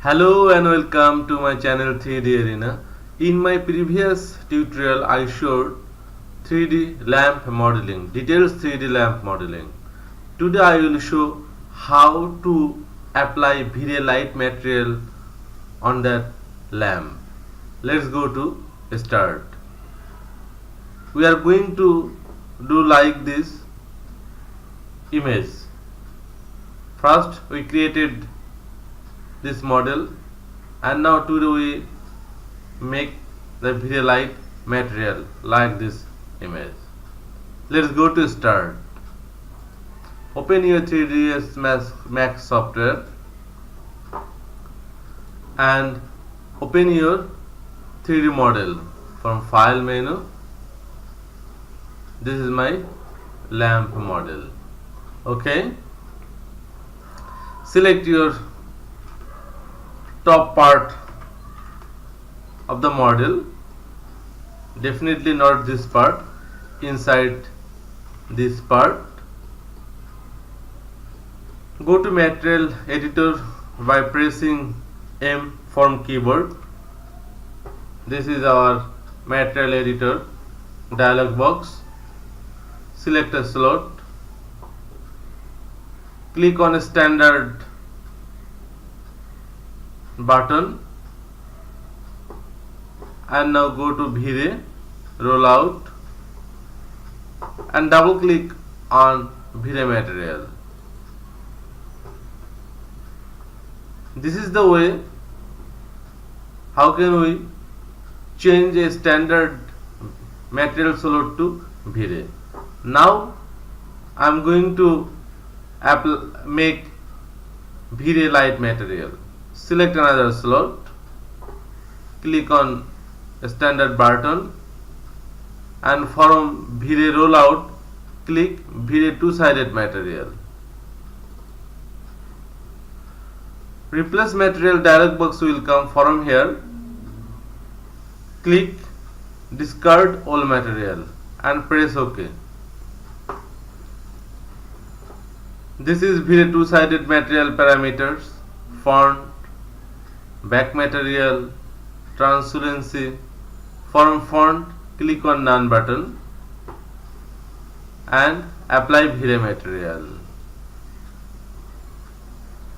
Hello and welcome to my channel 3D Arena. In my previous tutorial I showed 3D lamp modeling, details 3D lamp modeling. Today I will show how to apply Vray light material on that lamp. Let's go to start. We are going to do like this image. First we created this model and now today we make the Vray light material like this image. Let's go to start. Open your 3ds Max software and open your 3D model from file menu. This is my lamp model. Okay, select your top part of the model, definitely not this part, inside this part. Go to material editor by pressing M from keyboard. This is our material editor dialog box. Select a slot, click on a standard button and now go to Vray rollout and double click on Vray material. This is the way how can we change a standard material slot to Vray. Now I am going to make Vray light material. Select another slot, click on a standard button and from Vray rollout click Vray two-sided material. Replace material dialog box will come from here. Click discard all material and press OK. This is Vray two-sided material parameters: font, back material, transparency. From font click on none button and apply Vray material.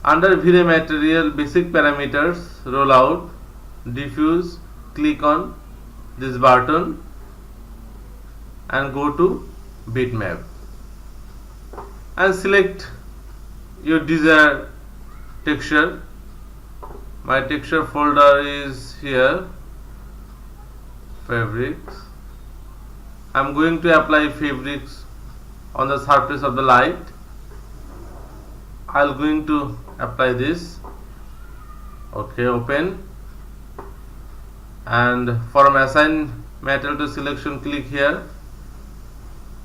Under Vray material basic parameters, rollout, diffuse, click on this button and go to bitmap and select your desired texture. My texture folder is here, fabrics. I am going to apply fabrics on the surface of the light. I am going to apply this. Okay, open and from assign material to selection click here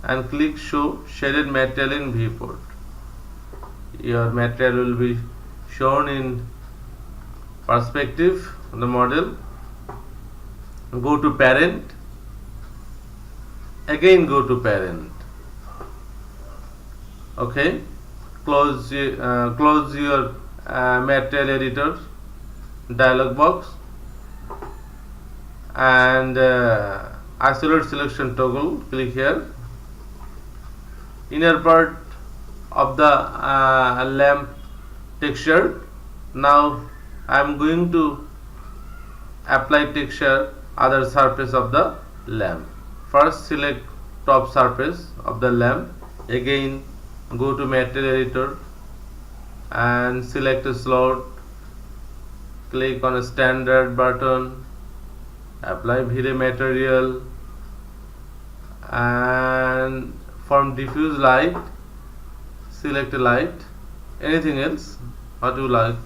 and click show shaded material in viewport. Your material will be shown in perspective on the model. Go to parent, again go to parent. Okay, close your material editor dialog box and isolate selection toggle, click here. Inner part of the lamp texture. Now I am going to apply texture other surface of the lamp. First select top surface of the lamp, again go to material editor and select a slot, click on a standard button, apply Vray material and from diffuse light select a light, anything else what you like.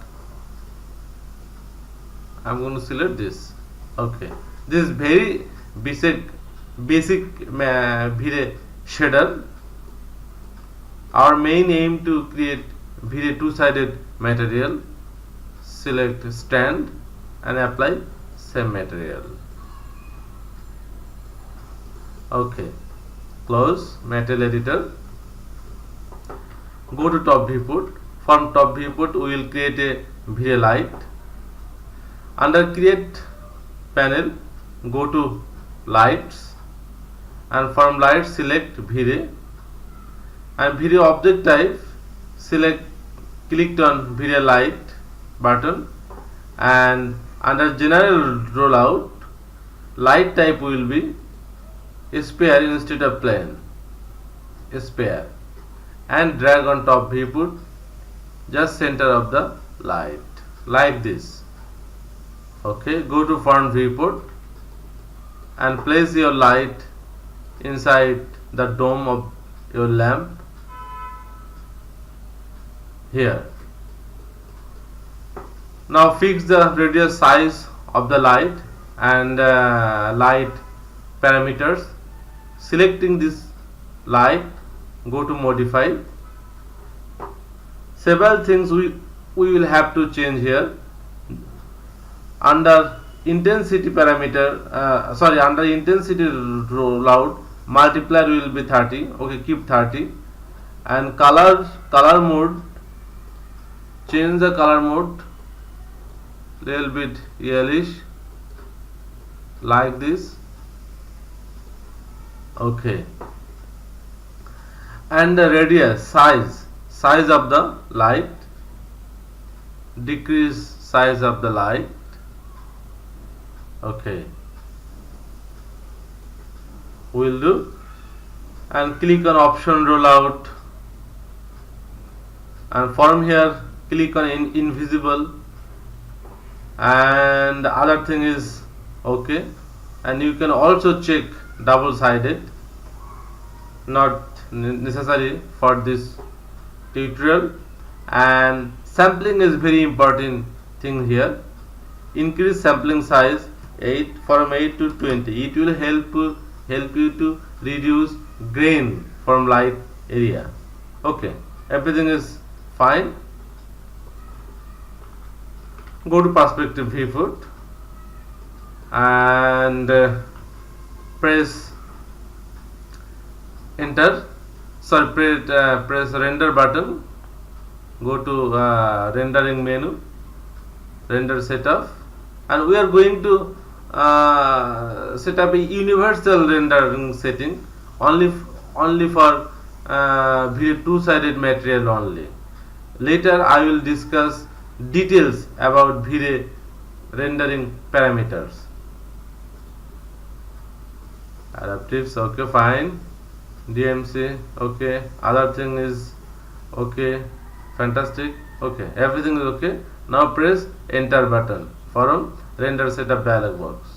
I am going to select this. Okay, this is very basic Vray shader. Our main aim to create Vray two-sided material. Select stand and apply same material. Okay, close material editor. Go to top viewport. From top viewport we will create a Vray light. Under create panel, go to lights, and from lights select Vray, and Vray object type select, clicked on Vray light button, and under general rollout light type will be sphere instead of plane, sphere, and drag on top viewport just center of the light like this. Okay, go to front viewport and place your light inside the dome of your lamp here. Now fix the radius size of the light and light parameters. Selecting this light, go to modify. Several things we will have to change here. Under intensity parameter, under intensity rollout, multiplier will be 30. Okay, keep 30. And color mode, change the color mode little bit yellowish like this. Okay, and the radius size of the light, decrease size of the light. Okay, will do, and click on option rollout, and from here click on invisible, and the other thing is okay. And you can also check double sided, not necessary for this tutorial. And sampling is very important thing here. Increase sampling size 8 from 8 to 20. It will help you to reduce grain from light area. Okay, everything is fine. Go to perspective viewport and press enter. Press render button. Go to rendering menu, render setup, and we are going to set up a universal rendering setting only for two-sided material only. Later I will discuss details about Vray rendering parameters. Adaptives, okay, fine. DMC, okay. Other thing is okay, fantastic. Okay, everything is okay. Now press enter button for render setup dialog box.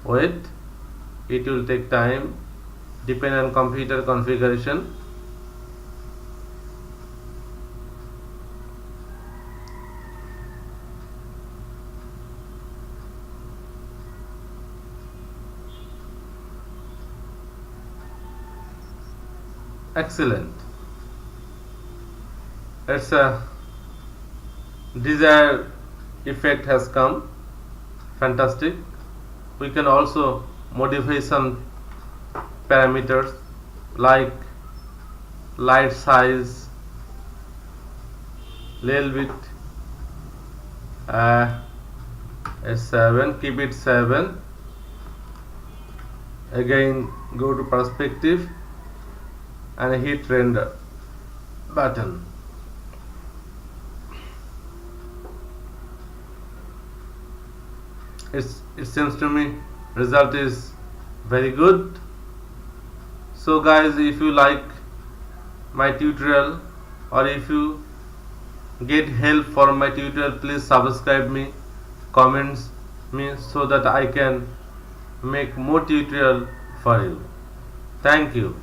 Wait, it will take time, depend on computer configuration. Excellent. It's a desired effect has come. Fantastic. We can also modify some parameters like light size, little bit at 7, keep it 7. Again go to perspective and hit render button. It seems to me result is very good. So guys, if you like my tutorial or if you get help from my tutorial, please subscribe me, comments me so that I can make more tutorial for you. Thank you.